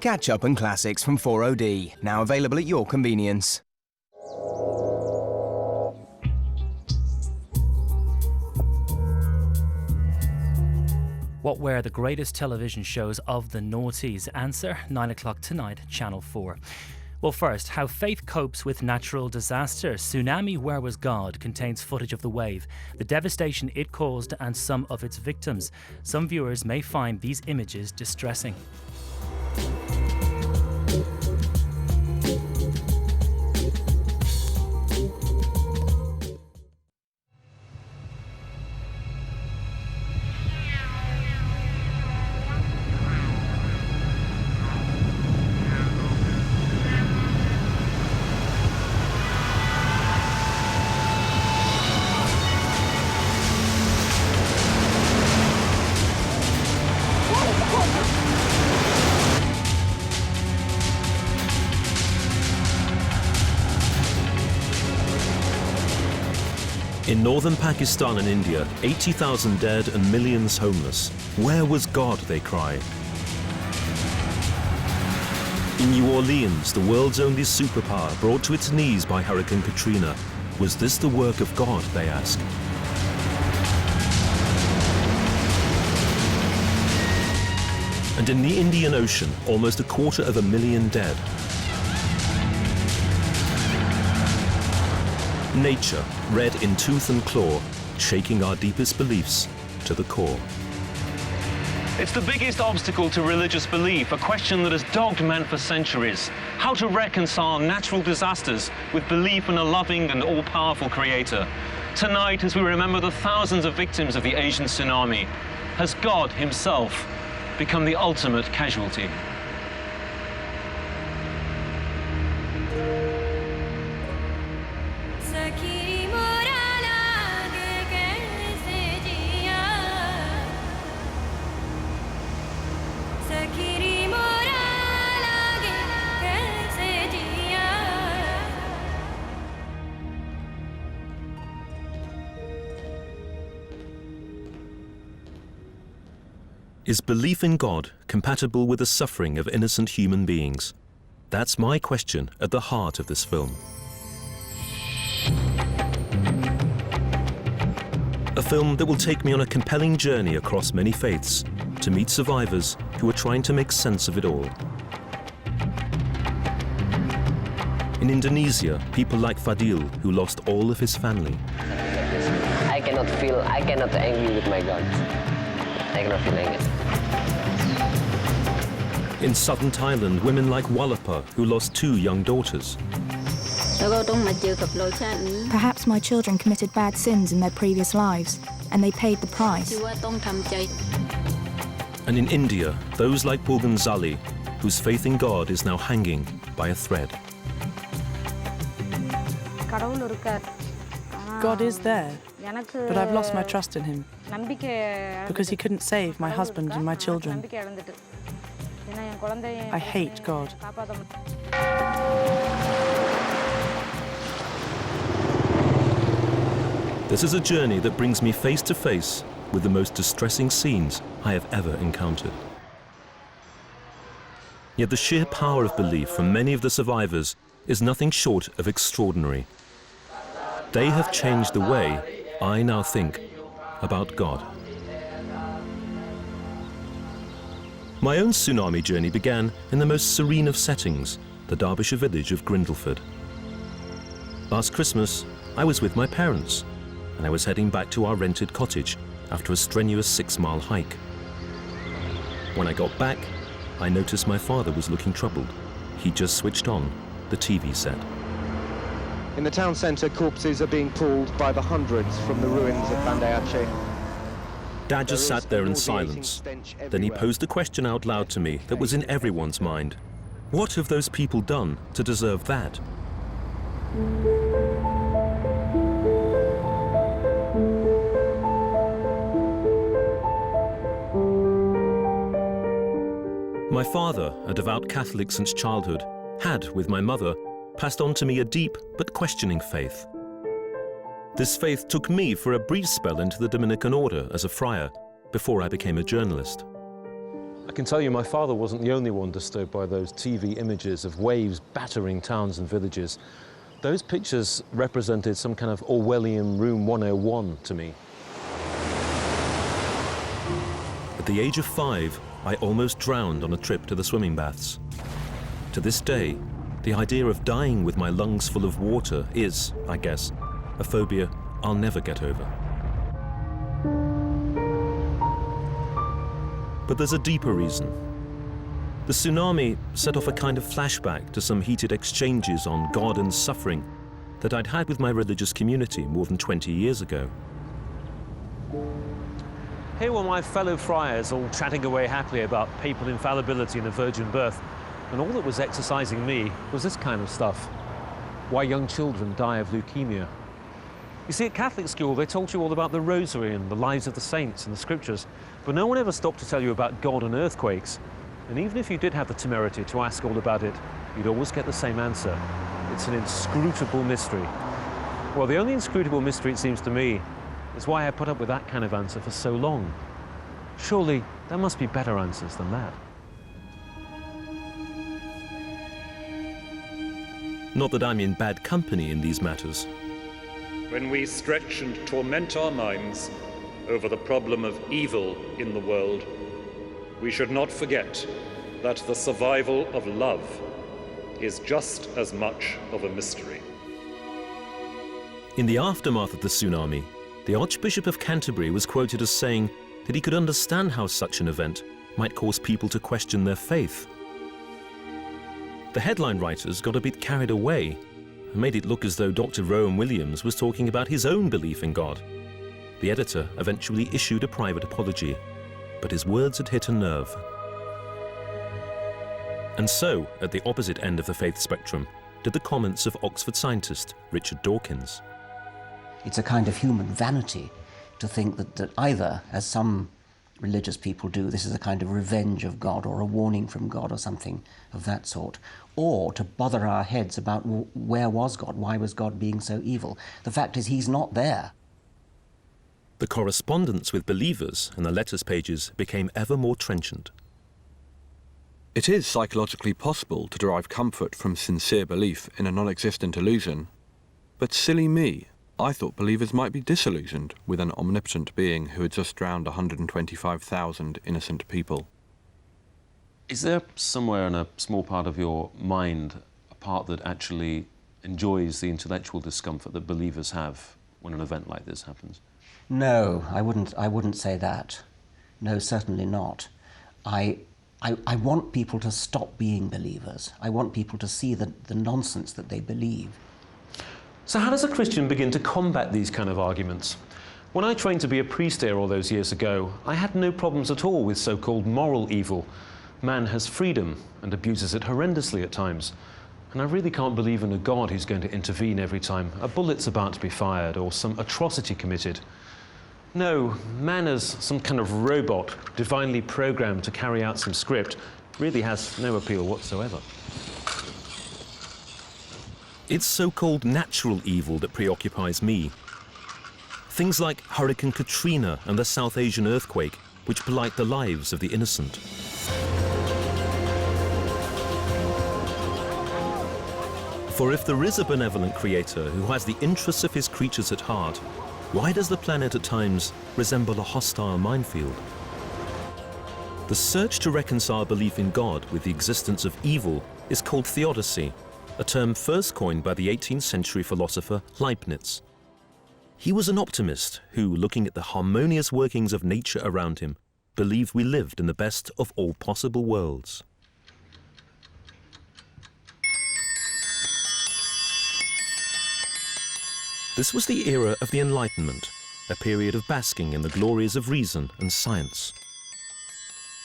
Catch up and classics from 4OD, now available at your convenience. What were the greatest television shows of the noughties? Answer, 9 o'clock tonight, Channel 4. Well, first, how faith copes with natural disaster. Tsunami, Where Was God? Contains footage of the wave, the devastation it caused and some of its victims. Some viewers may find these images distressing. In northern Pakistan and India, 80,000 dead and millions homeless. Where was God, they cry. In New Orleans, the world's only superpower, brought to its knees by Hurricane Katrina. Was this the work of God, they ask. And in the Indian Ocean, almost 250,000 dead. Nature, red in tooth and claw, shaking our deepest beliefs to the core. It's the biggest obstacle to religious belief, a question that has dogged men for centuries. How to reconcile natural disasters with belief in a loving and all-powerful creator. Tonight, as we remember the thousands of victims of the Asian tsunami, has God himself become the ultimate casualty? Is belief in God compatible with the suffering of innocent human beings? That's my question at the heart of this film. A film that will take me on a compelling journey across many faiths to meet survivors who are trying to make sense of it all. In Indonesia, people like Fadil, who lost all of his family. I cannot angry with my God. I cannot feel angry. In southern Thailand, women like Wallapa, who lost 2 young daughters. Perhaps my children committed bad sins in their previous lives, and they paid the price. And in India, those like Pulgan Zali, whose faith in God is now hanging by a thread. God is there, but I've lost my trust in him because he couldn't save my husband and my children. I hate God. This is a journey that brings me face to face with the most distressing scenes I have ever encountered. Yet the sheer power of belief from many of the survivors is nothing short of extraordinary. They have changed the way I now think about God. My own tsunami journey began in the most serene of settings, the Derbyshire village of Grindleford. Last Christmas, I was with my parents, and I was heading back to our rented cottage after a strenuous 6-mile hike. When I got back, I noticed my father was looking troubled. He just switched on the TV set. In the town centre, corpses are being pulled by the hundreds from the ruins of Banda Aceh. Dad just sat there in silence. Then he posed a question out loud to me that was in everyone's mind. What have those people done to deserve that? My father, a devout Catholic since childhood, had, with my mother, passed on to me a deep but questioning faith. This faith took me for a brief spell into the Dominican order as a friar before I became a journalist. I can tell you my father wasn't the only one disturbed by those TV images of waves battering towns and villages. Those pictures represented some kind of Orwellian Room 101 to me. At the age of 5, I almost drowned on a trip to the swimming baths. To this day, the idea of dying with my lungs full of water is, I guess, a phobia I'll never get over. But there's a deeper reason. The tsunami set off a kind of flashback to some heated exchanges on God and suffering that I'd had with my religious community more than 20 years ago. Here were my fellow friars all chatting away happily about papal infallibility and a virgin birth, and all that was exercising me was this kind of stuff. Why young children die of leukemia. You see, at Catholic school, they taught you all about the rosary and the lives of the saints and the scriptures, but no one ever stopped to tell you about God and earthquakes. And even if you did have the temerity to ask all about it, you'd always get the same answer. It's an inscrutable mystery. Well, the only inscrutable mystery, it seems to me, is why I put up with that kind of answer for so long. Surely, there must be better answers than that. Not that I'm in bad company in these matters. When we stretch and torment our minds over the problem of evil in the world, we should not forget that the survival of love is just as much of a mystery. In the aftermath of the tsunami, the Archbishop of Canterbury was quoted as saying that he could understand how such an event might cause people to question their faith. The headline writers got a bit carried away and made it look as though Dr. Rowan Williams was talking about his own belief in God. The editor eventually issued a private apology, but his words had hit a nerve. And so, at the opposite end of the faith spectrum, did the comments of Oxford scientist Richard Dawkins. It's a kind of human vanity to think that either, as some religious people do, this is a kind of revenge of God or a warning from God or something of that sort, or to bother our heads about where was God, why was God being so evil. The fact is he's not there. The correspondence with believers in the letters pages became ever more trenchant. It is psychologically possible to derive comfort from sincere belief in a non-existent illusion, but silly me, I thought believers might be disillusioned with an omnipotent being who had just drowned 125,000 innocent people. Is there somewhere in a small part of your mind a part that actually enjoys the intellectual discomfort that believers have when an event like this happens? No, I wouldn't say that. No, certainly not. I want people to stop being believers. I want people to see the nonsense that they believe. So how does a Christian begin to combat these kind of arguments? When I trained to be a priest here all those years ago, I had no problems at all with so-called moral evil. Man has freedom and abuses it horrendously at times. And I really can't believe in a God who's going to intervene every time a bullet's about to be fired or some atrocity committed. No, man as some kind of robot, divinely programmed to carry out some script, really has no appeal whatsoever. It's so-called natural evil that preoccupies me. Things like Hurricane Katrina and the South Asian earthquake, which blight the lives of the innocent. For if there is a benevolent creator who has the interests of his creatures at heart, why does the planet at times resemble a hostile minefield? The search to reconcile belief in God with the existence of evil is called theodicy, a term first coined by the 18th century philosopher Leibniz. He was an optimist who, looking at the harmonious workings of nature around him, believed we lived in the best of all possible worlds. This was the era of the Enlightenment, a period of basking in the glories of reason and science.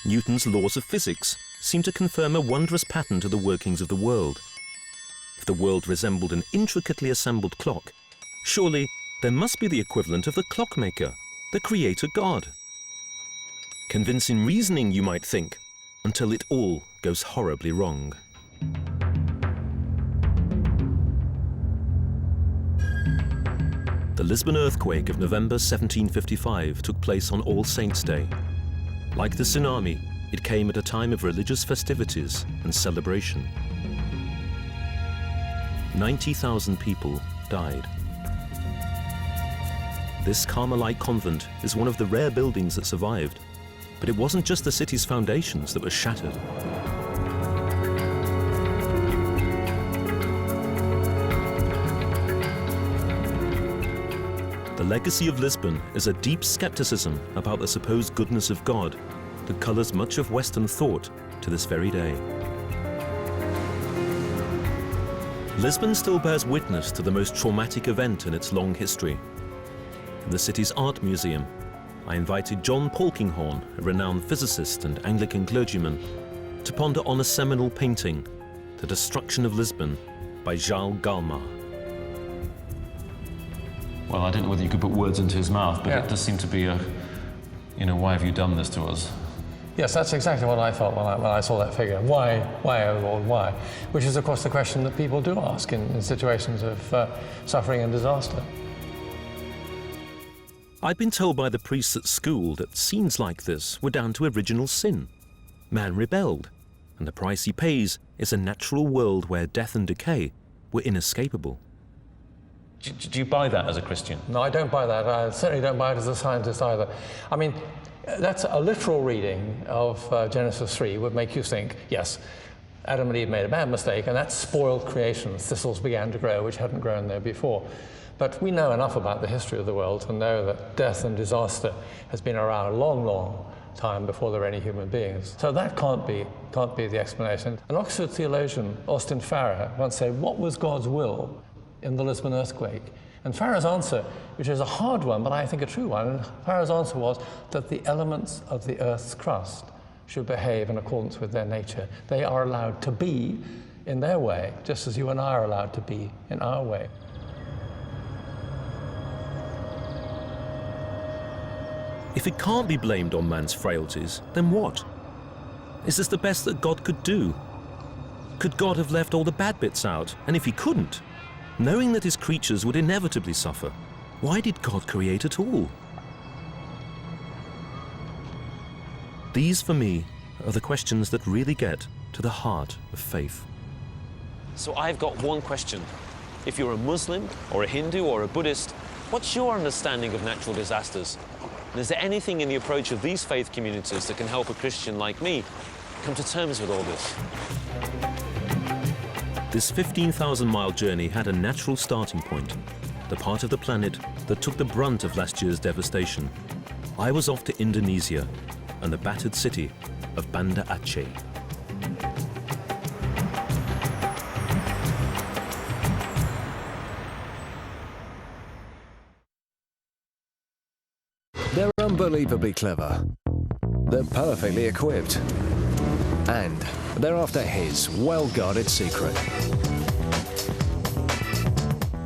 Newton's laws of physics seemed to confirm a wondrous pattern to the workings of the world. If the world resembled an intricately assembled clock, surely there must be the equivalent of the clockmaker, the creator God. Convincing reasoning, you might think, until it all goes horribly wrong. The Lisbon earthquake of November 1755 took place on All Saints' Day. Like the tsunami, It came at a time of religious festivities and celebration. 90,000 people died. This Carmelite convent is one of the rare buildings that survived, but it wasn't just the city's foundations that were shattered. The legacy of Lisbon is a deep skepticism about the supposed goodness of God that colours much of Western thought to this very day. Lisbon still bears witness to the most traumatic event in its long history. In the city's art museum, I invited John Polkinghorne, a renowned physicist and Anglican clergyman, to ponder on a seminal painting, The Destruction of Lisbon by Charles Galma. Well, I don't know whether you could put words into his mouth, but Yeah. it does seem to be a, why have you done this to us? Yes, that's exactly what I felt when I saw that figure. Why, oh Lord, why? Which is, of course, the question that people do ask in situations of suffering and disaster. I'd been told by the priests at school that scenes like this were down to original sin. Man rebelled, and the price he pays is a natural world where death and decay were inescapable. Do you buy that as a Christian? No, I don't buy that. I certainly don't buy it as a scientist either. I mean, that's a literal reading of Genesis 3 would make you think, yes, Adam and Eve made a bad mistake, and that spoiled creation. Thistles began to grow, which hadn't grown there before. But we know enough about the history of the world to know that death and disaster has been around a long, long time before there were any human beings. So that can't be the explanation. An Oxford theologian, Austin Farrer, once said, what was God's will in the Lisbon earthquake? And Farrer's answer, which is a hard one, but I think a true one, Farrer's answer was that the elements of the Earth's crust should behave in accordance with their nature. They are allowed to be in their way, just as you and I are allowed to be in our way. If it can't be blamed on man's frailties, then what? Is this the best that God could do? Could God have left all the bad bits out? And if he couldn't, knowing that his creatures would inevitably suffer, why did God create at all? These, for me, are the questions that really get to the heart of faith. So I've got one question. If you're a Muslim or a Hindu or a Buddhist, what's your understanding of natural disasters? And is there anything in the approach of these faith communities that can help a Christian like me come to terms with all this? This 15,000-mile journey had a natural starting point, the part of the planet that took the brunt of last year's devastation. I was off to Indonesia and the battered city of Banda Aceh. They're unbelievably clever. They're perfectly equipped. And they're after his well-guarded secret.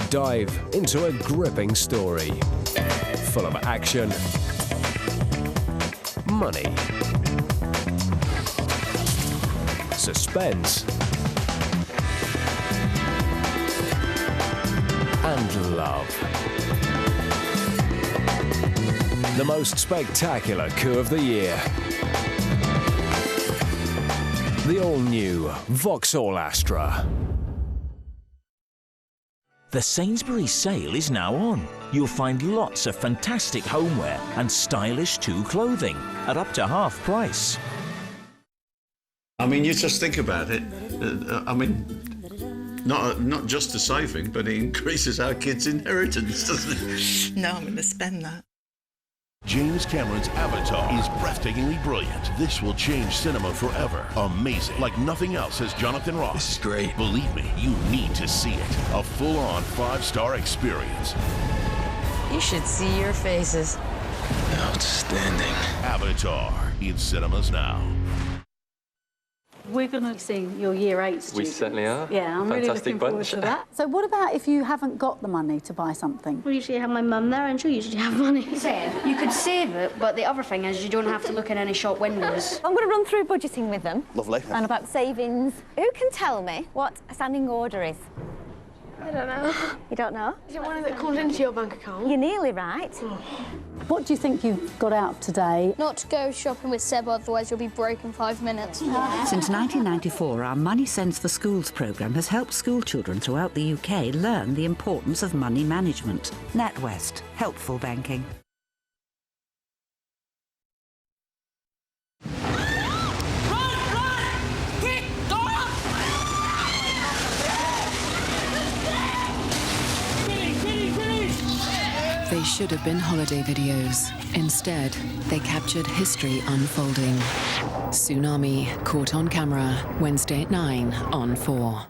Dive into a gripping story, full of action, money, suspense, and love. The most spectacular coup of the year. The all-new Vauxhall Astra. The Sainsbury's sale is now on. You'll find lots of fantastic homeware and stylish too clothing at up to half price. I mean, you just think about it. I mean, not just a saving, but it increases our kids' inheritance, doesn't it? No, I'm going to spend that. James Cameron's Avatar is breathtakingly brilliant. This will change cinema forever. Amazing. Like nothing else, says Jonathan Ross. This is great. Believe me, you need to see it. A full-on 5-star experience. You should see your faces. Outstanding. Avatar in cinemas now. We're going to sing your Year 8 students. We certainly are. Yeah, I'm really looking forward to that. So what about if you haven't got the money to buy something? Well, usually have my mum there and she'll usually have money. You could save it, but the other thing is you don't have to look in any shop windows. I'm going to run through budgeting with them. Lovely. And about savings. Who can tell me what a standing order is? I don't know. You don't know? Is it one that comes into your bank account? You're nearly right. What do you think you've got out of today? Not to go shopping with Seb, otherwise you'll be broke in 5 minutes. Since 1994, our Money Sense for Schools programme has helped school children throughout the UK learn the importance of money management. NatWest, helpful banking. They should have been holiday videos. Instead, they captured history unfolding. Tsunami, caught on camera, Wednesday at 9 on 4.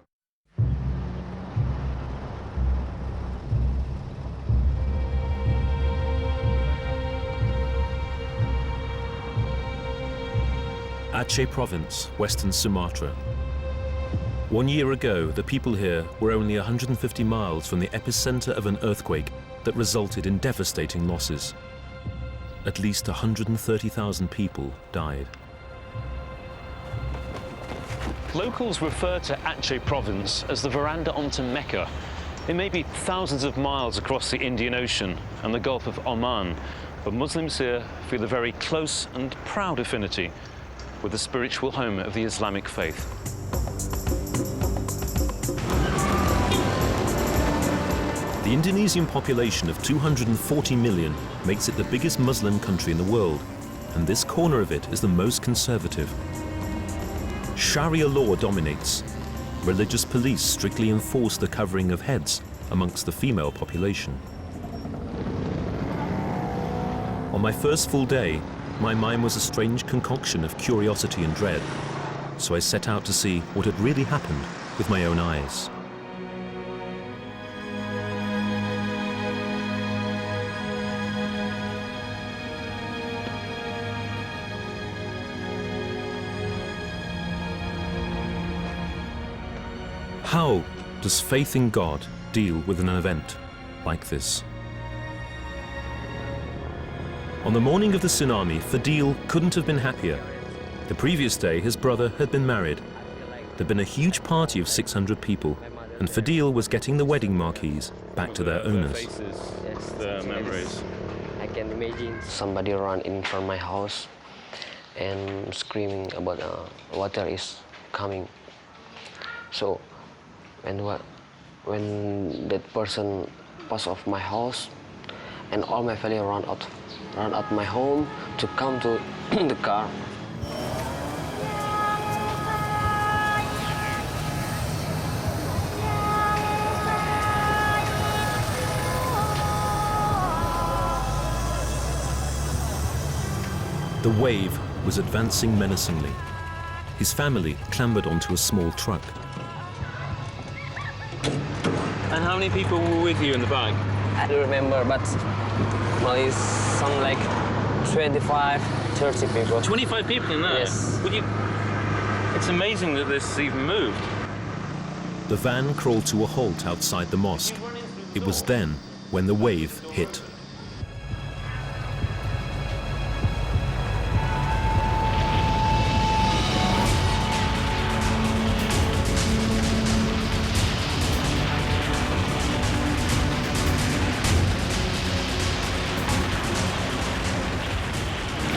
Aceh Province, Western Sumatra. 1 year ago, the people here were only 150 miles from the epicenter of an earthquake that resulted in devastating losses. At least 130,000 people died. Locals refer to Aceh Province as the veranda onto Mecca. It may be thousands of miles across the Indian Ocean and the Gulf of Oman, but Muslims here feel a very close and proud affinity with the spiritual home of the Islamic faith. The Indonesian population of 240 million makes it the biggest Muslim country in the world, and this corner of it is the most conservative. Sharia law dominates. Religious police strictly enforce the covering of heads amongst the female population. On my first full day, my mind was a strange concoction of curiosity and dread, so I set out to see what had really happened with my own eyes. How does faith in God deal with an event like this? On the morning of the tsunami, Fadil couldn't have been happier. The previous day, his brother had been married. There'd been a huge party of 600 people, and Fadil was getting the wedding marquees back to their owners. The memories. I can imagine somebody run in front of my house and screaming about water is coming. So when that person passed off my house, and all my family run out my home to come to the car. The wave was advancing menacingly. His family clambered onto a small truck. And how many people were with you in the bag? I don't remember, but well, it's some like 25, 30 people. 25 people in there? Yes. It's amazing that this even moved. The van crawled to a halt outside the mosque. It was then when the wave hit.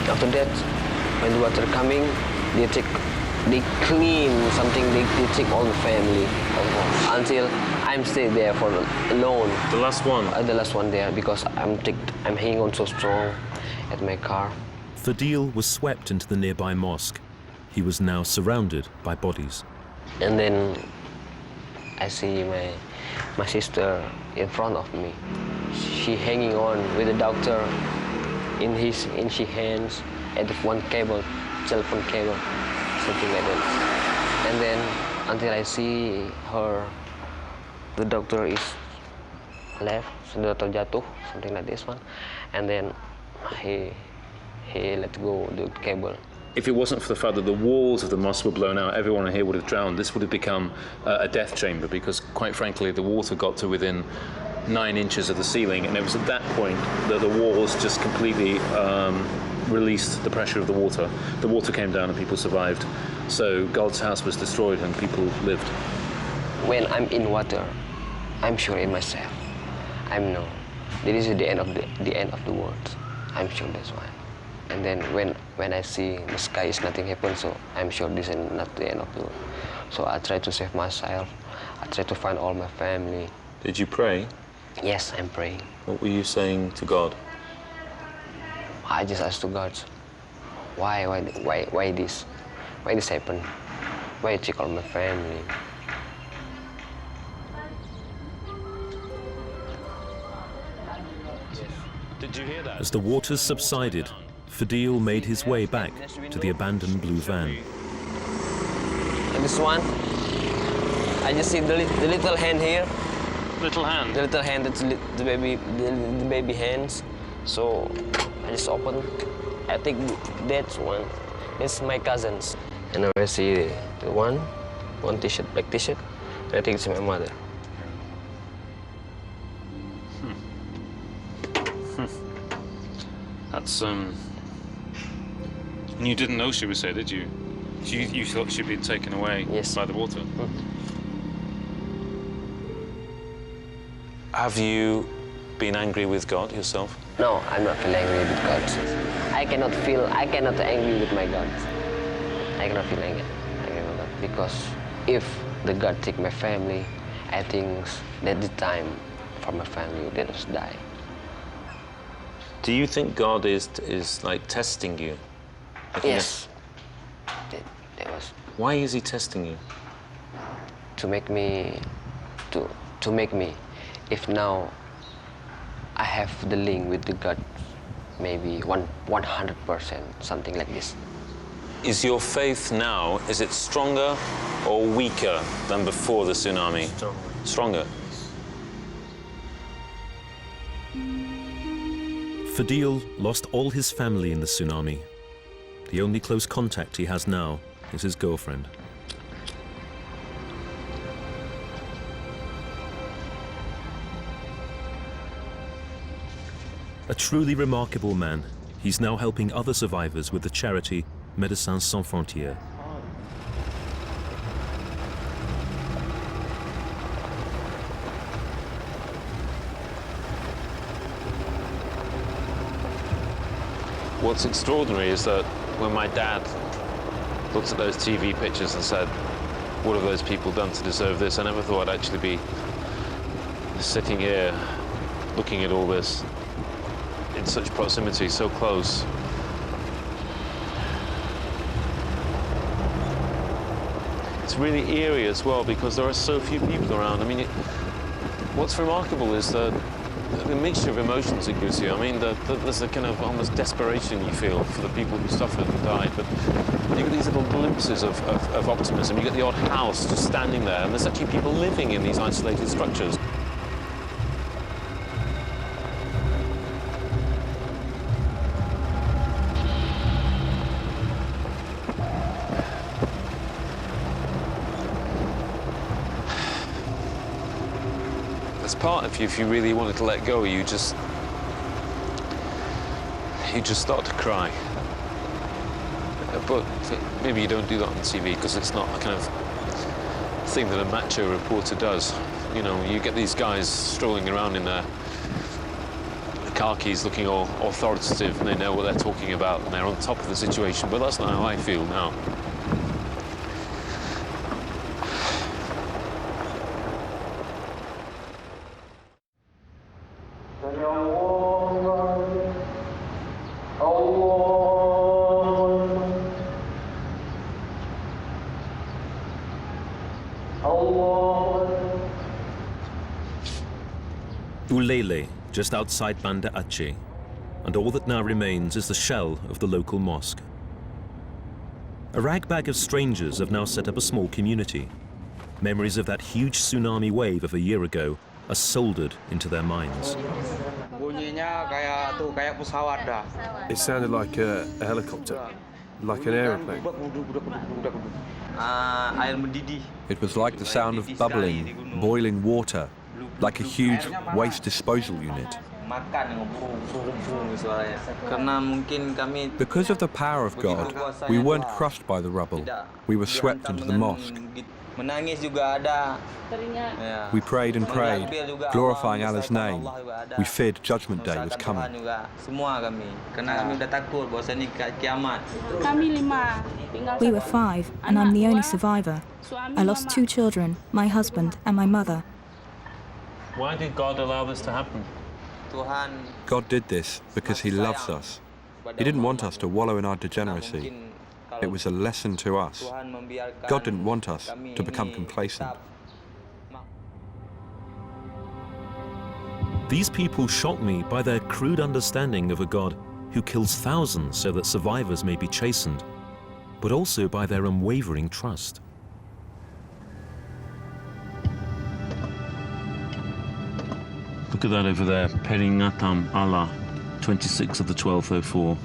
After that, when the water coming, they clean something, they take all the family until I'm stay there for alone. The last one? The last one there, because I'm hanging on so strong at my car. Fadil was swept into the nearby mosque. He was now surrounded by bodies. And then I see my sister in front of me. She hanging on with the doctor in his hands at one cable, telephone cable, something like that. And then until I see her, the doctor is left, so the doctor jatuh, something like this one. And then he let go the cable. If it wasn't for the fact that the walls of the mosque were blown out, everyone here would have drowned. This would have become a death chamber because, quite frankly, the water got to within 9 inches of the ceiling, and it was at that point that the walls just completely released the pressure of the water. The water came down and people survived. So God's house was destroyed and people lived. When I'm in water, I'm sure in myself. I know this is the end of the world. I'm sure that's why. And then when I see the sky is nothing happens, so I'm sure this is not the end of the world. So I try to save myself. I try to find all my family. Did you pray? Yes, I'm praying. What were you saying to God? I just asked to God, why this? Why this happen? Why take all my family? Did you hear that? As the waters subsided, Fadil made his way back to the abandoned blue van. And this one, I just see the little hand here. Little hand? The little hand, that's the baby hands. So I just open. I think that's one. It's my cousin's. And I see the one t-shirt, black t-shirt. I think it's my mother. That's, and you didn't know she was here, did you? You thought she'd been taken away by the water? Have you been angry with God yourself? No, I'm not feeling angry with God. I cannot angry with my God. I cannot feel angry with God because if the God take my family, I think that the time for my family they just die. Do you think God is like testing you? Yes. That was. Why is He testing you? To make me, if now I have the link with the God, maybe 100%, something like this. Is your faith now, is it stronger or weaker than before the tsunami? Stronger. Fadil lost all his family in the tsunami. The only close contact he has now is his girlfriend. A truly remarkable man, he's now helping other survivors with the charity Médecins Sans Frontières. What's extraordinary is that when my dad looked at those TV pictures and said, what have those people done to deserve this? I never thought I'd actually be sitting here looking at all this in such proximity, so close. It's really eerie as well because there are so few people around. I mean, what's remarkable is the mixture of emotions it gives you. I mean, there's a kind of almost desperation you feel for the people who suffered and died, but you get these little glimpses of optimism. You get the odd house just standing there, and there's actually people living in these isolated structures. Part of you, if you really wanted to let go, you just start to cry. But maybe you don't do that on TV because it's not a kind of thing that a macho reporter does. You know, you get these guys strolling around in their khakis looking all authoritative and they know what they're talking about and they're on top of the situation, but that's not how I feel now. Ulele, just outside Banda Aceh, and all that now remains is the shell of the local mosque. A ragbag of strangers have now set up a small community. Memories of that huge tsunami wave of a year ago are soldered into their minds. It sounded like a helicopter, like an aeroplane. It was like the sound of bubbling, boiling water, like a huge waste disposal unit. Because of the power of God, we weren't crushed by the rubble. We were swept into the mosque. We prayed and prayed, glorifying Allah's name. We feared Judgment Day was coming. We were 5, and I'm the only survivor. I lost 2 children, my husband and my mother. Why did God allow this to happen? God did this because He loves us. He didn't want us to wallow in our degeneracy. It was a lesson to us. God didn't want us to become complacent. These people shock me by their crude understanding of a God who kills thousands so that survivors may be chastened, but also by their unwavering trust. Look at that over there, Peringatam Allah, 26 of the 1204.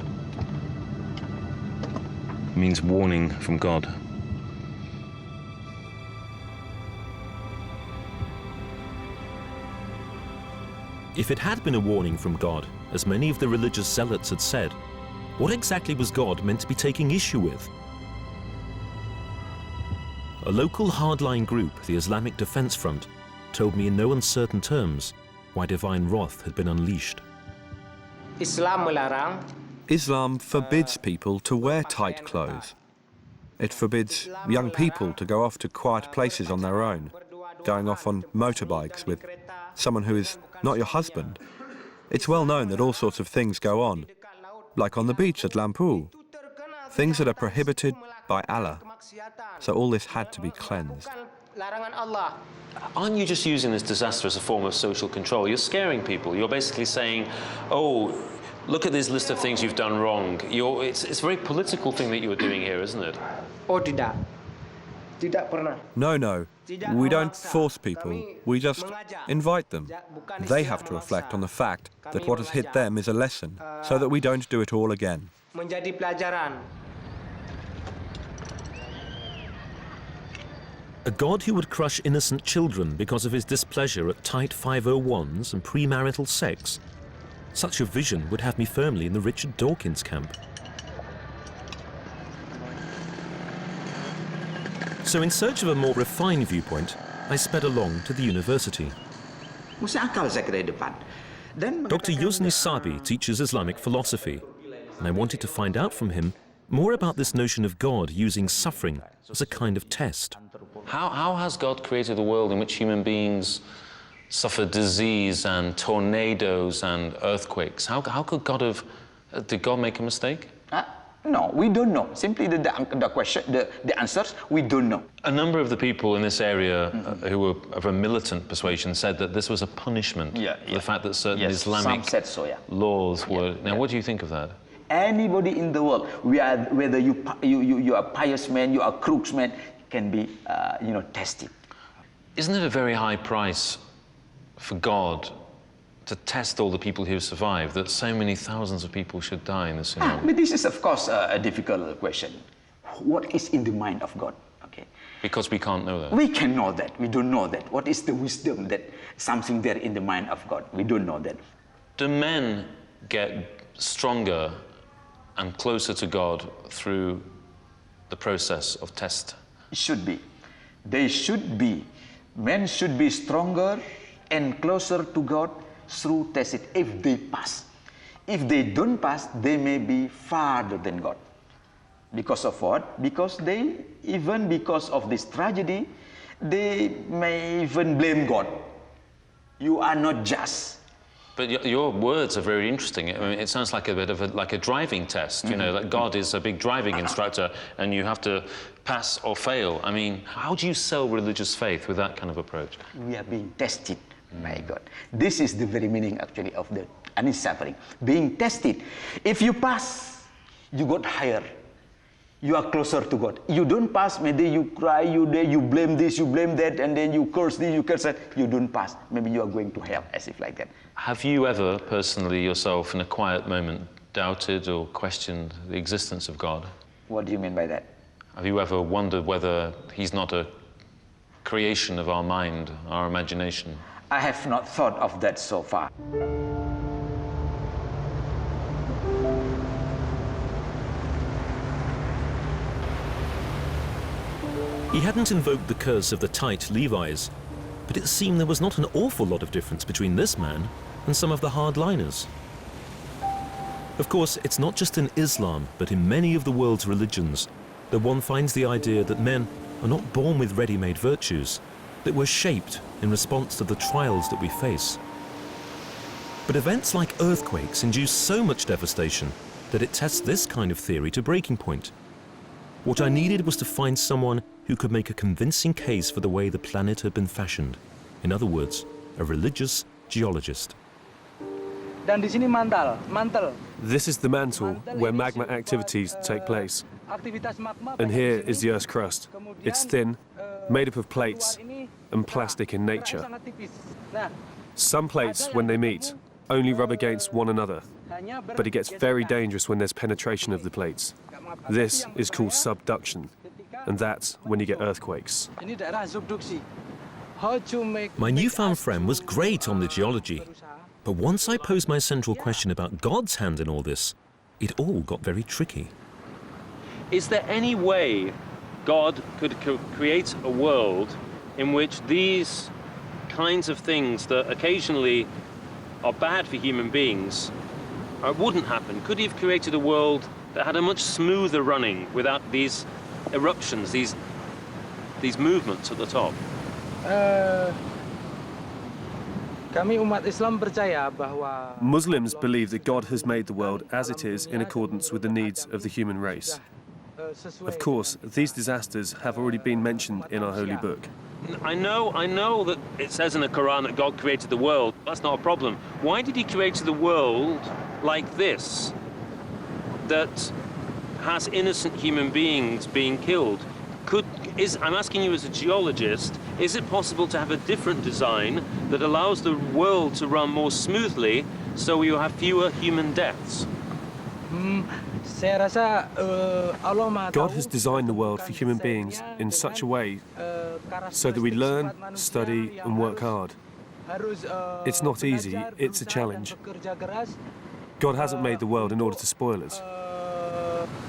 Means warning from God. If it had been a warning from God, as many of the religious zealots had said, what exactly was God meant to be taking issue with? A local hardline group, the Islamic Defense Front, told me in no uncertain terms why divine wrath had been unleashed. Islam forbids people to wear tight clothes. It forbids young people to go off to quiet places on their own, going off on motorbikes with someone who is not your husband. It's well known that all sorts of things go on, like on the beach at Lampu, things that are prohibited by Allah. So all this had to be cleansed. Aren't you just using this disaster as a form of social control? You're scaring people. You're basically saying, oh, look at this list of things you've done wrong. It's a very political thing that you're doing here, isn't it? Oh, tidak. Tidak pernah. No. We don't force people. We just invite them. They have to reflect on the fact that what has hit them is a lesson, so that we don't do it all again. Menjadi pelajaran. A God who would crush innocent children because of his displeasure at tight 501s and premarital sex? Such a vision would have me firmly in the Richard Dawkins camp. So in search of a more refined viewpoint, I sped along to the university. Dr. Yusni Sabi teaches Islamic philosophy, and I wanted to find out from him more about this notion of God using suffering as a kind of test. How has God created a world in which human beings suffer disease and tornadoes and earthquakes? How could God have... did God make a mistake? No, we don't know. Simply the question, the answers, we don't know. A number of the people in this area who were of a militant persuasion said that this was a punishment. The fact that certain Islamic laws were... Now, what do you think of that? Anybody in the world, whether you are a pious man, you are a crooks man, can be, tested. Isn't it a very high price for God to test all the people who survived, that so many thousands of people should die in the tsunami? But this is, of course, a difficult question. What is in the mind of God? Okay. Because we can't know that. We can know that. We don't know that. What is the wisdom that something there in the mind of God? We don't know that. Do men get stronger and closer to God through the process of test? It should be. They should be. Men should be stronger and closer to God through testing if they pass. If they don't pass, they may be farther than God. Because of what? Because because of this tragedy, they may even blame God. You are not just. But your words are very interesting. I mean, it sounds like a bit of a driving test. You know, that God is a big driving instructor, and you have to pass or fail. I mean, how do you sell religious faith with that kind of approach? We are being tested by God. This is the very meaning, actually, of the suffering. Being tested. If you pass, you got higher. You are closer to God. You don't pass, maybe you cry, you blame this, you blame that, and then you curse this, you curse that. You don't pass. Maybe you are going to hell, as if like that. Have you ever, personally, yourself, in a quiet moment, doubted or questioned the existence of God? What do you mean by that? Have you ever wondered whether he's not a creation of our mind, our imagination? I have not thought of that so far. He hadn't invoked the curse of the tight Levi's, but it seemed there was not an awful lot of difference between this man and some of the hardliners. Of course, it's not just in Islam, but in many of the world's religions that one finds the idea that men are not born with ready-made virtues, that we're shaped in response to the trials that we face. But events like earthquakes induce so much devastation that it tests this kind of theory to breaking point. What I needed was to find someone who could make a convincing case for the way the planet had been fashioned. In other words, a religious geologist. Dan di sini mantel. This is the mantle where magma activities take place. And here is the Earth's crust. It's thin, made up of plates and plastic in nature. Some plates, when they meet, only rub against one another, but it gets very dangerous when there's penetration of the plates. This is called subduction, and that's when you get earthquakes. My newfound friend was great on the geology, but once I posed my central question about God's hand in all this, it all got very tricky. Is there any way God could create a world in which these kinds of things that occasionally are bad for human beings wouldn't happen? Could he have created a world that had a much smoother running without these eruptions, these movements at the top? Muslims believe that God has made the world as it is in accordance with the needs of the human race. Of course, these disasters have already been mentioned in our holy book. I know that it says in the Quran that God created the world. That's not a problem. Why did he create the world like this, that has innocent human beings being killed? I'm asking you as a geologist, is it possible to have a different design that allows the world to run more smoothly so you have fewer human deaths? God has designed the world for human beings in such a way so that we learn, study and work hard. It's not easy, it's a challenge. God hasn't made the world in order to spoil us.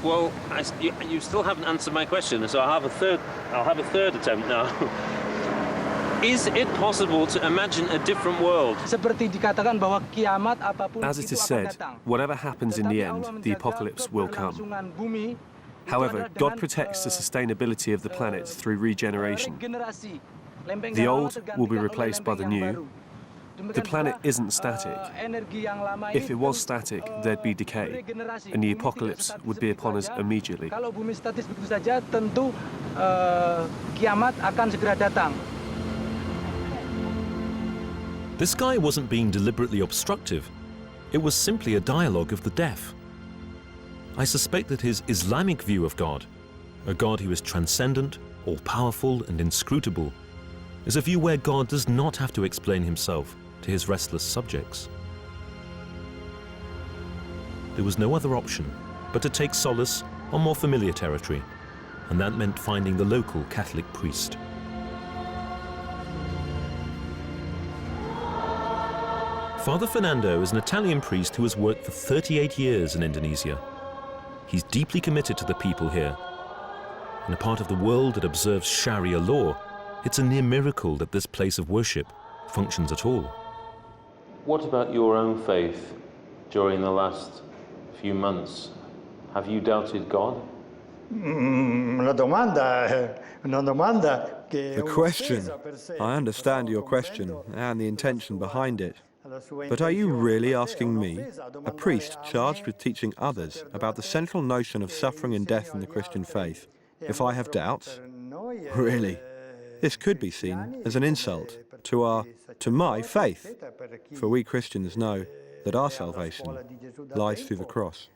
Well, you still haven't answered my question, so I'll have a third attempt now. Is it possible to imagine a different world? As it is said, whatever happens in the end, the apocalypse will come. However, God protects the sustainability of the planet through regeneration. The old will be replaced by the new. The planet isn't static. If it was static, there'd be decay, and the apocalypse would be upon us immediately. This guy wasn't being deliberately obstructive. It was simply a dialogue of the deaf. I suspect that his Islamic view of God, a God who is transcendent, all-powerful and inscrutable, is a view where God does not have to explain himself to his restless subjects. There was no other option but to take solace on more familiar territory, and that meant finding the local Catholic priest. Father Fernando is an Italian priest who has worked for 38 years in Indonesia. He's deeply committed to the people here. In a part of the world that observes Sharia law, it's a near miracle that this place of worship functions at all. What about your own faith during the last few months? Have you doubted God? The question. I understand your question and the intention behind it. But are you really asking me, a priest charged with teaching others about the central notion of suffering and death in the Christian faith, if I have doubts? Really? This could be seen as an insult to my faith, for we Christians know that our salvation lies through the cross.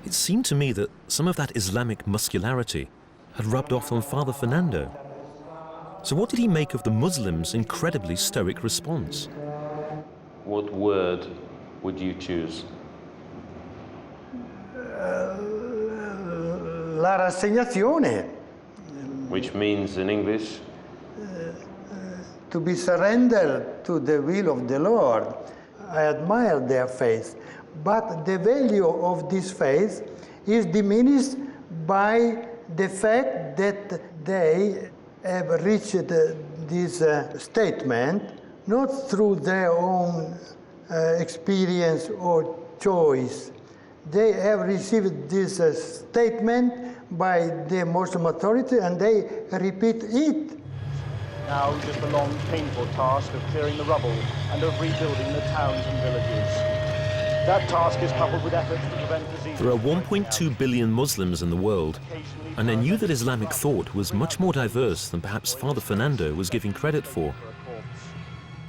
It seemed to me that some of that Islamic muscularity had rubbed off on Father Fernando. So what did he make of the Muslims' incredibly stoic response? What word would you choose? La rassegnazione. Which means in English? To be surrendered to the will of the Lord. I admire their faith, but the value of this faith is diminished by the fact that they have reached this statement not through their own experience or choice. They have received this statement by the Muslim authority and they repeat it. Now just the long, painful task of clearing the rubble and of rebuilding the towns and villages. That task is coupled with efforts to prevent disease. There are 1.2 billion Muslims in the world, and I knew that Islamic thought was much more diverse than perhaps Father Fernando was giving credit for.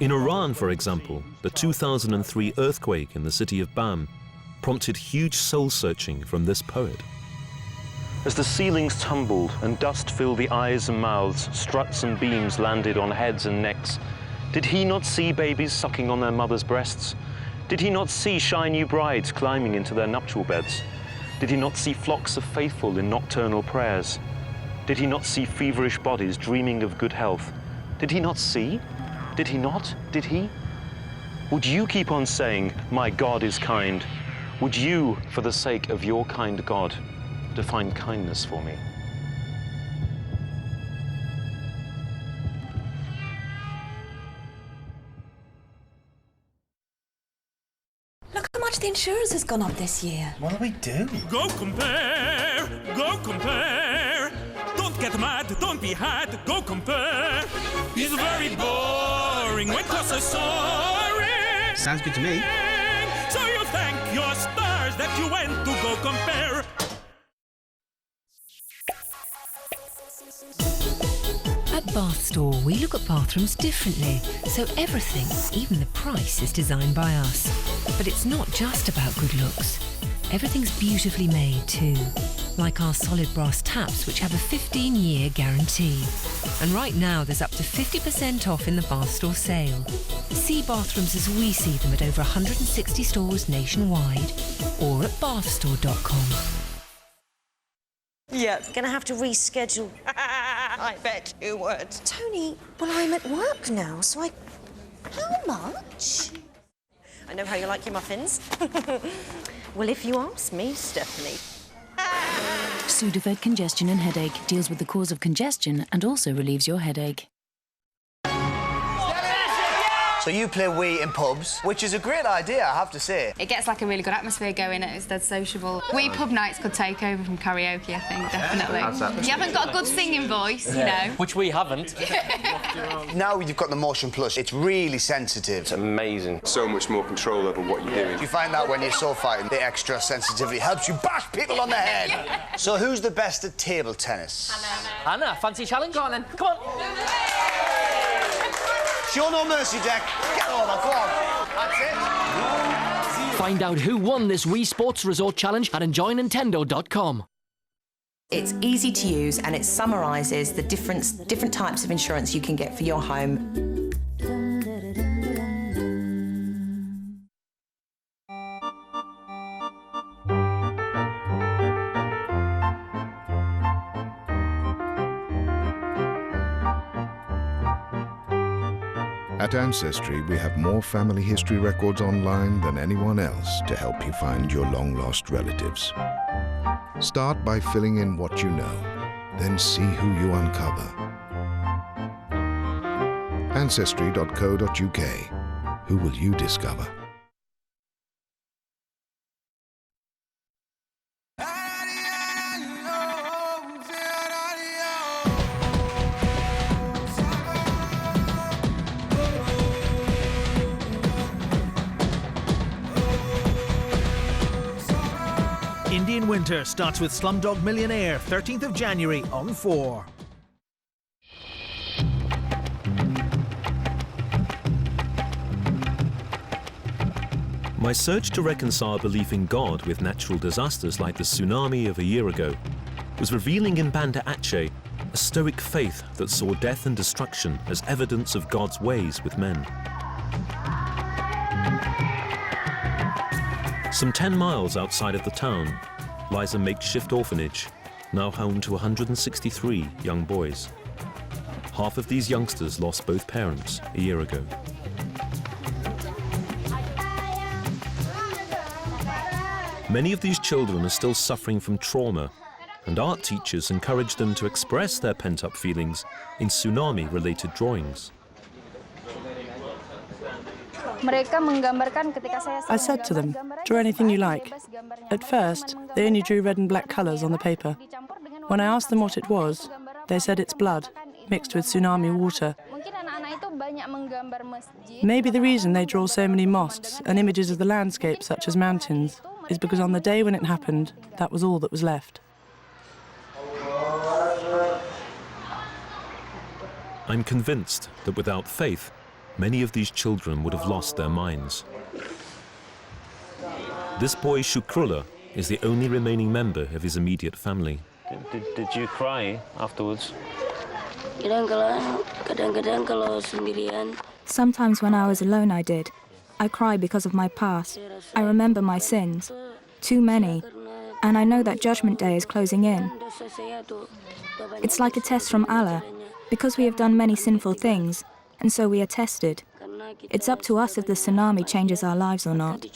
In Iran, for example, the 2003 earthquake in the city of Bam prompted huge soul-searching from this poet. As the ceilings tumbled and dust filled the eyes and mouths, struts and beams landed on heads and necks, did he not see babies sucking on their mothers' breasts? Did he not see shy new brides climbing into their nuptial beds? Did he not see flocks of faithful in nocturnal prayers? Did he not see feverish bodies dreaming of good health? Did he not see? Did he not? Did he? Would you keep on saying, "My God is kind"? Would you, for the sake of your kind God, define kindness for me? Look how much the insurance has gone up this year. What'll we do? Go compare, go compare. Don't get mad, don't be had, go compare. It's very boring when costs are soaring. Sounds good to me. So you thank your stars that you went to Go Compare. At Bath Store, we look at bathrooms differently, so everything, even the price, is designed by us. But it's not just about good looks. Everything's beautifully made too, like our solid brass taps, which have a 15-year guarantee. And right now, there's up to 50% off in the Bath Store sale. See bathrooms as we see them at over 160 stores nationwide, or at bathstore.com. Yeah, gonna have to reschedule. I bet you would. Tony, well, I'm at work now, so I... How much? I know how you like your muffins. Well, if you ask me, Stephanie. Sudafed Congestion and Headache deals with the cause of congestion and also relieves your headache. So you play Wii in pubs, which is a great idea, I have to say. It gets like a really good atmosphere going. It's dead sociable. Wii pub nights could take over from karaoke, I think, definitely. You haven't got a good singing voice, you know. Which we haven't. Now you've got the Motion Plus, it's really sensitive. It's amazing. So much more control over what you're doing. You find that when you're sword fighting, the extra sensitivity helps you bash people on the head. So who's the best at table tennis? Hannah, fancy challenge? Go on then, come on. Show no mercy, Jack. Get over, go on. That's it. Find out who won this Wii Sports Resort Challenge at enjoynintendo.com. It's easy to use and it summarises the different types of insurance you can get for your home. At Ancestry, we have more family history records online than anyone else to help you find your long-lost relatives. Start by filling in what you know, then see who you uncover. Ancestry.co.uk. Who will you discover? Indian Winter starts with Slumdog Millionaire, 13th of January on 4. My search to reconcile belief in God with natural disasters like the tsunami of a year ago was revealing in Banda Aceh a stoic faith that saw death and destruction as evidence of God's ways with men. Some 10 miles outside of the town lies a makeshift orphanage, now home to 163 young boys. Half of these youngsters lost both parents a year ago. Many of these children are still suffering from trauma, and art teachers encourage them to express their pent-up feelings in tsunami-related drawings. I said to them, draw anything you like. At first, they only drew red and black colours on the paper. When I asked them what it was, they said it's blood, mixed with tsunami water. Maybe the reason they draw so many mosques and images of the landscape, such as mountains, is because on the day when it happened, that was all that was left. I'm convinced that without faith, many of these children would have lost their minds. This boy, Shukrullah, is the only remaining member of his immediate family. Did you cry afterwards? Sometimes when I was alone, I did. I cry because of my past. I remember my sins. Too many. And I know that Judgment Day is closing in. It's like a test from Allah, because we have done many sinful things, and so we are tested. It's up to us if the tsunami changes our lives or not.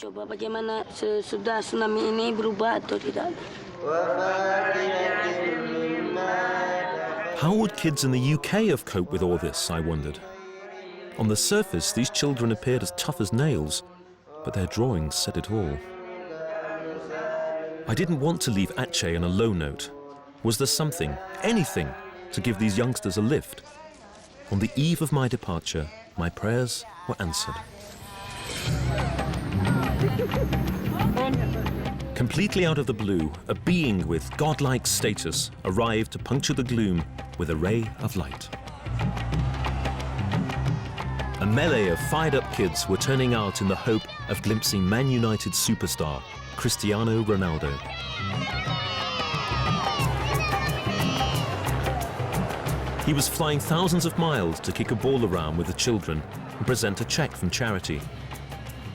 How would kids in the UK have coped with all this, I wondered. On the surface, these children appeared as tough as nails, but their drawings said it all. I didn't want to leave Aceh on a low note. Was there something, anything, to give these youngsters a lift? On the eve of my departure, my prayers were answered. Completely out of the blue, a being with godlike status arrived to puncture the gloom with a ray of light. A melee of fired-up kids were turning out in the hope of glimpsing Man United superstar Cristiano Ronaldo. He was flying thousands of miles to kick a ball around with the children and present a check from charity.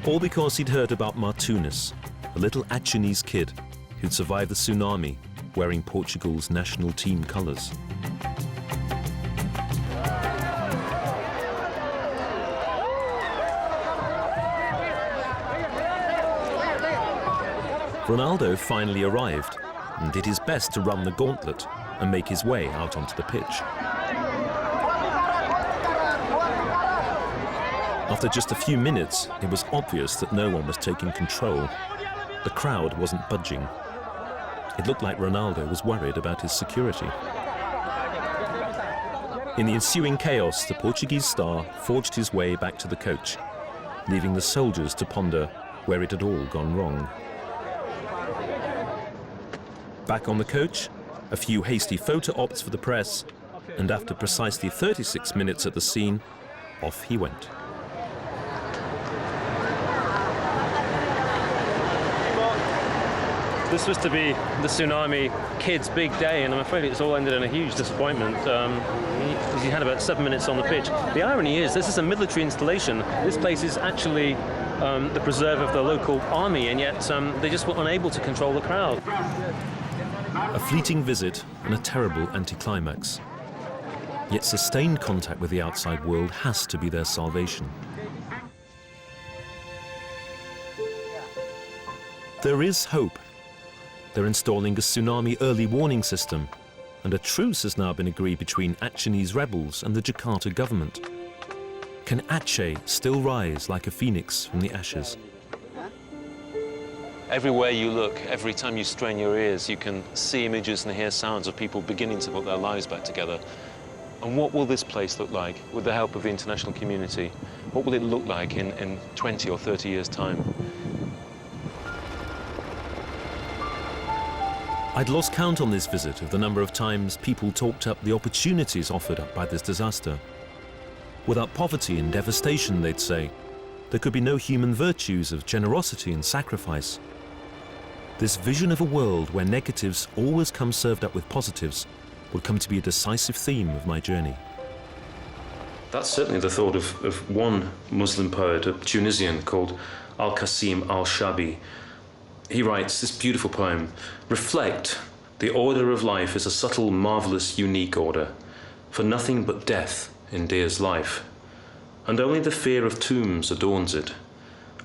All because he'd heard about Martunis, a little Achenese kid who'd survived the tsunami wearing Portugal's national team colours. Ronaldo finally arrived and did his best to run the gauntlet and make his way out onto the pitch. After just a few minutes, it was obvious that no one was taking control. The crowd wasn't budging. It looked like Ronaldo was worried about his security. In the ensuing chaos, the Portuguese star forged his way back to the coach, leaving the soldiers to ponder where it had all gone wrong. Back on the coach, a few hasty photo ops for the press, and after precisely 36 minutes at the scene, off he went. This was to be the tsunami kids' big day, and I'm afraid it's all ended in a huge disappointment. He had about 7 minutes on the pitch. The irony is, this is a military installation. This place is actually the preserve of the local army, and yet they just were unable to control the crowd. A fleeting visit and a terrible anticlimax. Yet sustained contact with the outside world has to be their salvation. There is hope. They're installing a tsunami early warning system, and a truce has now been agreed between Achenese rebels and the Jakarta government. Can Aceh still rise like a phoenix from the ashes? Everywhere you look, every time you strain your ears, you can see images and hear sounds of people beginning to put their lives back together. And what will this place look like with the help of the international community? What will it look like in 20 or 30 years' time? I'd lost count on this visit of the number of times people talked up the opportunities offered up by this disaster. Without poverty and devastation, they'd say, there could be no human virtues of generosity and sacrifice. This vision of a world where negatives always come served up with positives would come to be a decisive theme of my journey. That's certainly the thought of one Muslim poet, a Tunisian called Al-Qasim al-Shabi. He writes this beautiful poem: reflect, the order of life is a subtle, marvelous, unique order, for nothing but death endears life, and only the fear of tombs adorns it.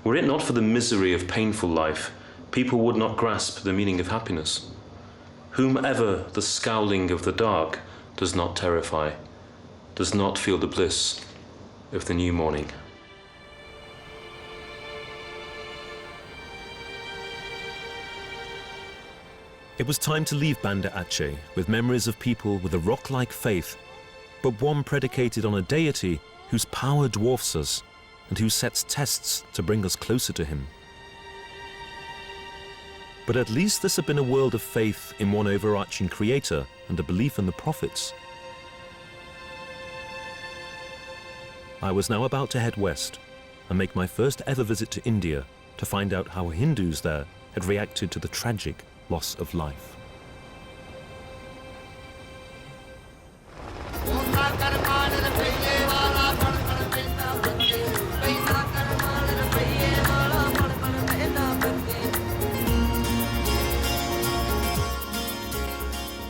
Were it not for the misery of painful life, people would not grasp the meaning of happiness. Whomever the scowling of the dark does not terrify, does not feel the bliss of the new morning. It was time to leave Banda Aceh with memories of people with a rock-like faith, but one predicated on a deity whose power dwarfs us and who sets tests to bring us closer to him. But at least this had been a world of faith in one overarching creator and a belief in the prophets. I was now about to head west and make my first ever visit to India to find out how Hindus there had reacted to the tragic loss of life.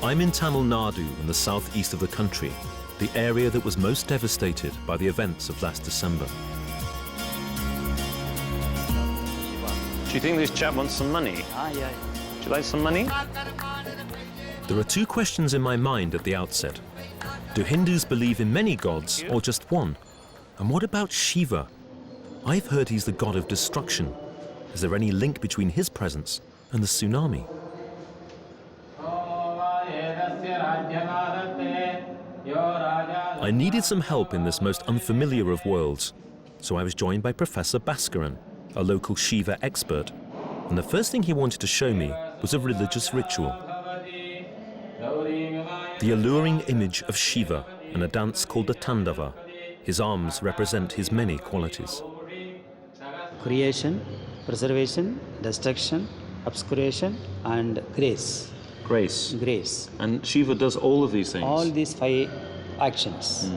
I'm in Tamil Nadu in the southeast of the country, the area that was most devastated by the events of last December. Do you think this chap wants some money? Yeah. Would you like some money? There are two questions in my mind at the outset. Do Hindus believe in many gods or just one? And what about Shiva? I've heard he's the god of destruction. Is there any link between his presence and the tsunami? I needed some help in this most unfamiliar of worlds, so I was joined by Professor Bhaskaran, a local Shiva expert, and the first thing he wanted to show me was a religious ritual. The alluring image of Shiva and a dance called the Tandava. His arms represent his many qualities. Creation, preservation, destruction, obscuration, and grace. Grace. Grace. And Shiva does all of these things? All these 5 actions.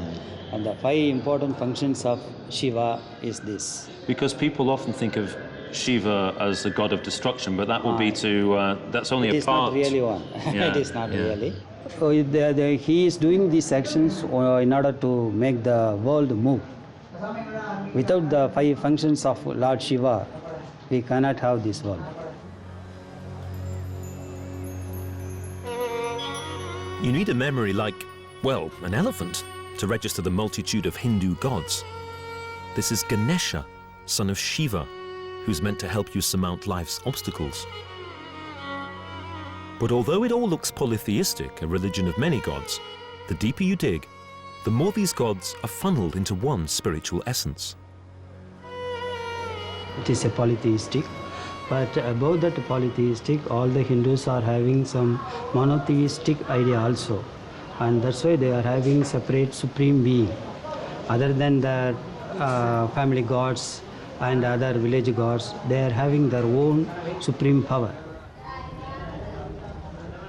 And the 5 important functions of Shiva is this. Because people often think of Shiva as the god of destruction, but that would be to, that's only a part. It is not really one. Yeah. It is not really. So he is doing these actions in order to make the world move. Without the 5 functions of Lord Shiva, we cannot have this world. You need a memory like, well, an elephant, to register the multitude of Hindu gods. This is Ganesha, son of Shiva, who's meant to help you surmount life's obstacles. But although it all looks polytheistic, a religion of many gods, the deeper you dig, the more these gods are funneled into one spiritual essence. It is a polytheistic, but above that polytheistic, all the Hindus are having some monotheistic idea also. And that's why they are having separate supreme being. Other than the family gods and other village gods, they are having their own supreme power.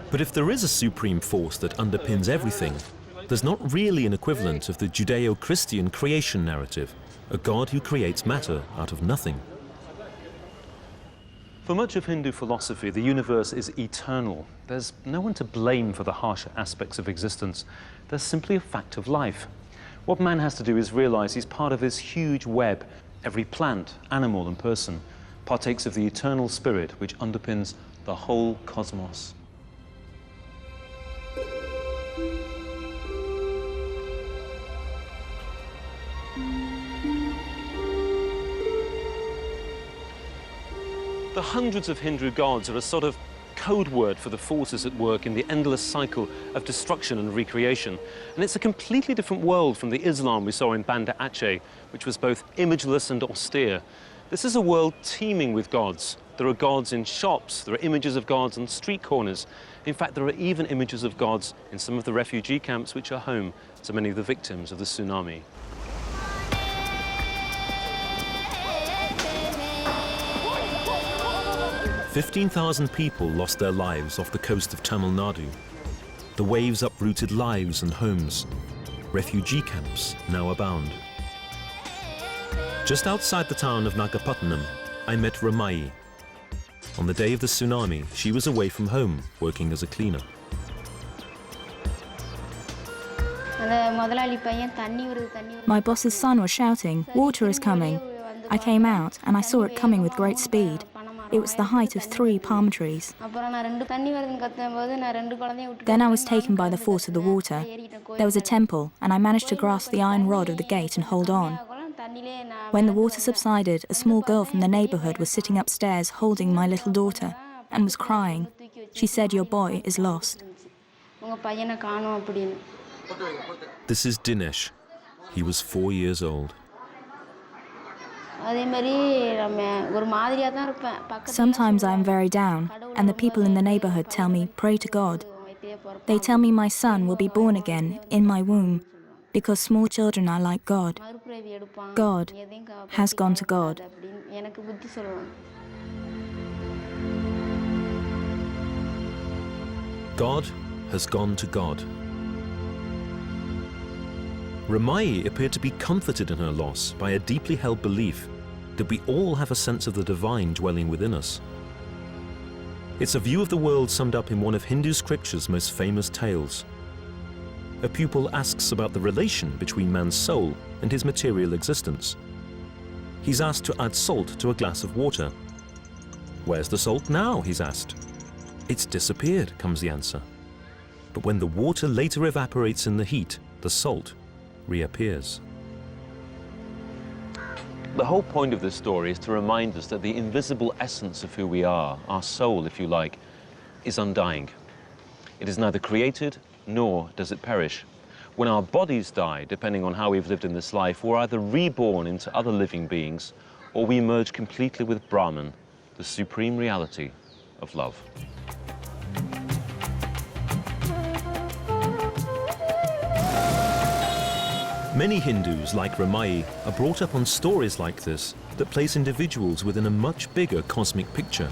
But if there is a supreme force that underpins everything, there's not really an equivalent of the Judeo-Christian creation narrative, a God who creates matter out of nothing. For much of Hindu philosophy, the universe is eternal. There's no one to blame for the harsher aspects of existence. There's simply a fact of life. What man has to do is realize he's part of this huge web. Every plant, animal, and person partakes of the eternal spirit which underpins the whole cosmos. The hundreds of Hindu gods are a sort of code word for the forces at work in the endless cycle of destruction and recreation. And it's a completely different world from the Islam we saw in Banda Aceh, which was both imageless and austere. This is a world teeming with gods. There are gods in shops, there are images of gods on street corners. In fact, there are even images of gods in some of the refugee camps which are home to many of the victims of the tsunami. 15,000 people lost their lives off the coast of Tamil Nadu. The waves uprooted lives and homes. Refugee camps now abound. Just outside the town of Nagapattinam, I met Ramai. On the day of the tsunami, she was away from home, working as a cleaner. My boss's son was shouting, "Water is coming." I came out and I saw it coming with great speed. It was the height of 3 palm trees. Then I was taken by the force of the water. There was a temple, and I managed to grasp the iron rod of the gate and hold on. When the water subsided, a small girl from the neighborhood was sitting upstairs holding my little daughter and was crying. She said, "Your boy is lost." This is Dinesh. He was 4 years old. Sometimes I am very down, and the people in the neighborhood tell me, "Pray to God." They tell me my son will be born again in my womb, because small children are like God. God has gone to God. God has gone to God. Ramai appeared to be comforted in her loss by a deeply held belief that we all have a sense of the divine dwelling within us. It's a view of the world summed up in one of Hindu scripture's most famous tales. A pupil asks about the relation between man's soul and his material existence. He's asked to add salt to a glass of water. "Where's the salt now?" he's asked. "It's disappeared," comes the answer. But when the water later evaporates in the heat, the salt reappears. The whole point of this story is to remind us that the invisible essence of who we are, our soul, if you like, is undying. It is neither created nor does it perish. When our bodies die, depending on how we've lived in this life, we're either reborn into other living beings or we merge completely with Brahman, the supreme reality of love. Many Hindus, like Ramai, are brought up on stories like this that place individuals within a much bigger cosmic picture.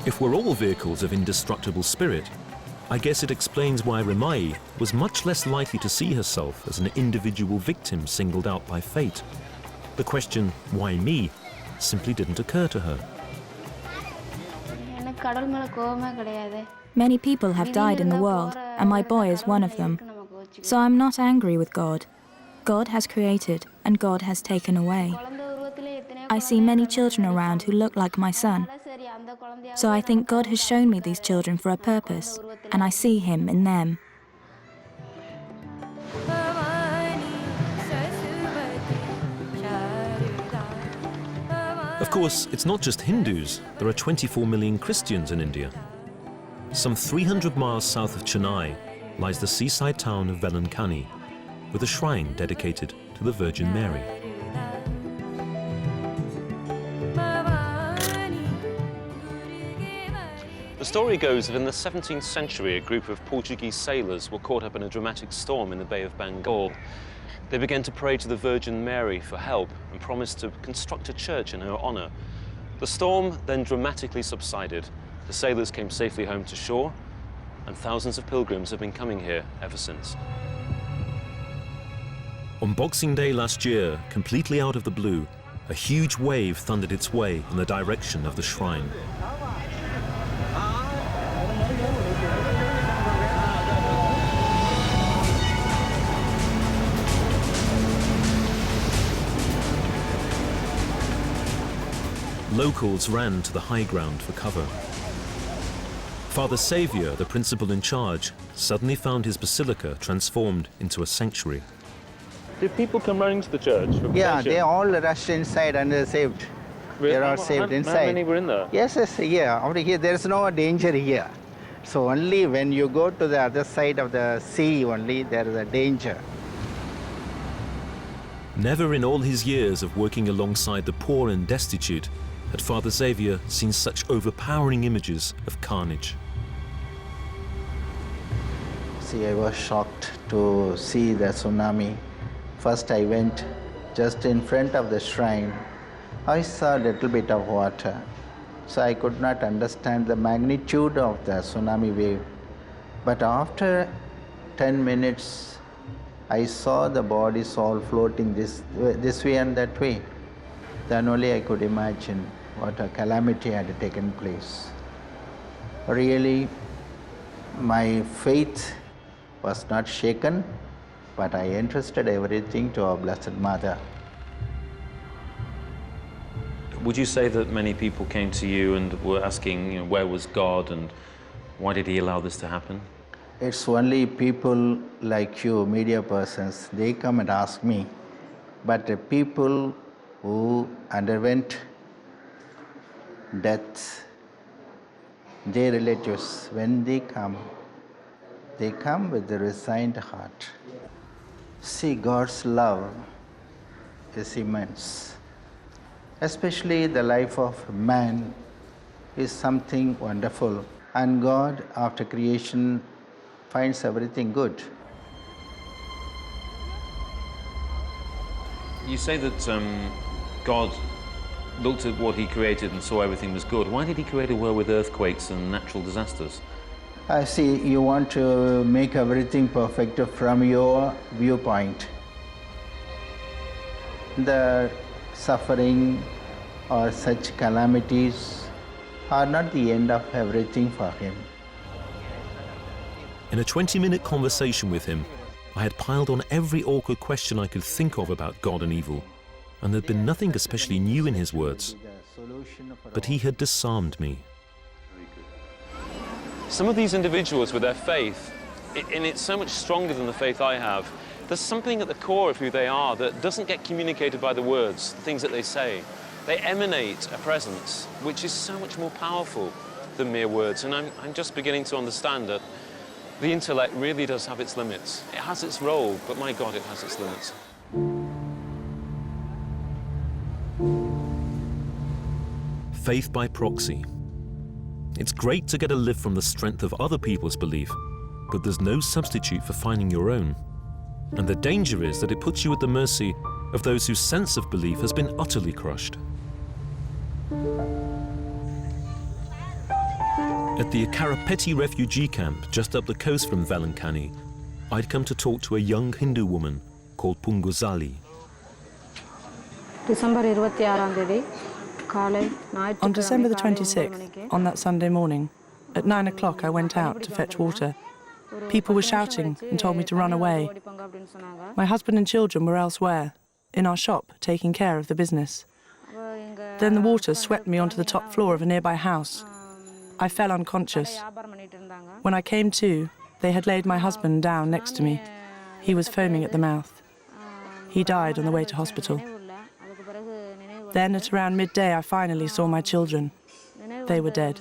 If we're all vehicles of indestructible spirit, I guess it explains why Ramai was much less likely to see herself as an individual victim singled out by fate. The question, "Why me?" simply didn't occur to her. Many people have died in the world, and my boy is one of them. So I'm not angry with God. God has created, and God has taken away. I see many children around who look like my son. So I think God has shown me these children for a purpose, and I see Him in them. Of course, it's not just Hindus. There are 24 million Christians in India. Some 300 miles south of Chennai lies the seaside town of Velankani, with a shrine dedicated to the Virgin Mary. The story goes that in the 17th century, a group of Portuguese sailors were caught up in a dramatic storm in the Bay of Bengal. They began to pray to the Virgin Mary for help and promised to construct a church in her honor. The storm then dramatically subsided. The sailors came safely home to shore, and thousands of pilgrims have been coming here ever since. On Boxing Day last year, completely out of the blue, a huge wave thundered its way in the direction of the shrine. Locals ran to the high ground for cover. Father Saviour, the principal in charge, suddenly found his basilica transformed into a sanctuary. Did people come running to the church? Yeah, they all rushed inside and they're saved. Really? They're all saved inside. How many were in there? Yes, yeah. Over here, there's no danger here. So only when you go to the other side of the sea, only there is a danger. Never in all his years of working alongside the poor and destitute had Father Xavier seen such overpowering images of carnage. See, I was shocked to see the tsunami. First I went just in front of the shrine. I saw a little bit of water. So I could not understand the magnitude of the tsunami wave. But after 10 minutes, I saw the bodies all floating this way and that way. Then only I could imagine what a calamity had taken place. Really, my faith was not shaken, but I entrusted everything to our Blessed Mother. Would you say that many people came to you and were asking, where was God and why did he allow this to happen? It's only people like you, media persons, they come and ask me. But the people who underwent death, their relatives, when they come with a resigned heart. See, God's love is immense. Especially the life of man is something wonderful. And God, after creation, finds everything good. You say that God looked at what he created and saw everything was good. Why did he create a world with earthquakes and natural disasters? I see you want to make everything perfect from your viewpoint. The suffering or such calamities are not the end of everything for him. In a 20-minute conversation with him, I had piled on every awkward question I could think of about God and evil, and there'd been nothing especially new in his words. But he had disarmed me. Some of these individuals with their faith, and it's so much stronger than the faith I have, there's something at the core of who they are that doesn't get communicated by the words, the things that they say. They emanate a presence which is so much more powerful than mere words, and I'm just beginning to understand that the intellect really does have its limits. It has its role, but my God, it has its limits. Faith by proxy. It's great to get a lift from the strength of other people's belief, but there's no substitute for finding your own. And the danger is that it puts you at the mercy of those whose sense of belief has been utterly crushed. At the Karapeti refugee camp just up the coast from Velankani, I'd come to talk to a young Hindu woman called Punguzali. On December the 26th, on that Sunday morning, at 9 o'clock I went out to fetch water. People were shouting and told me to run away. My husband and children were elsewhere, in our shop, taking care of the business. Then the water swept me onto the top floor of a nearby house. I fell unconscious. When I came to, they had laid my husband down next to me. He was foaming at the mouth. He died on the way to hospital. Then, at around midday, I finally saw my children. They were dead.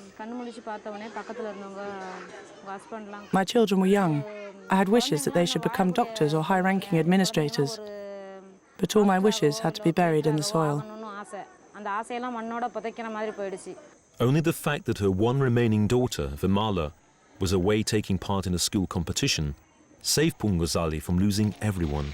My children were young. I had wishes that they should become doctors or high-ranking administrators. But all my wishes had to be buried in the soil. Only the fact that her one remaining daughter, Vimala, was away taking part in a school competition saved Punguzali from losing everyone.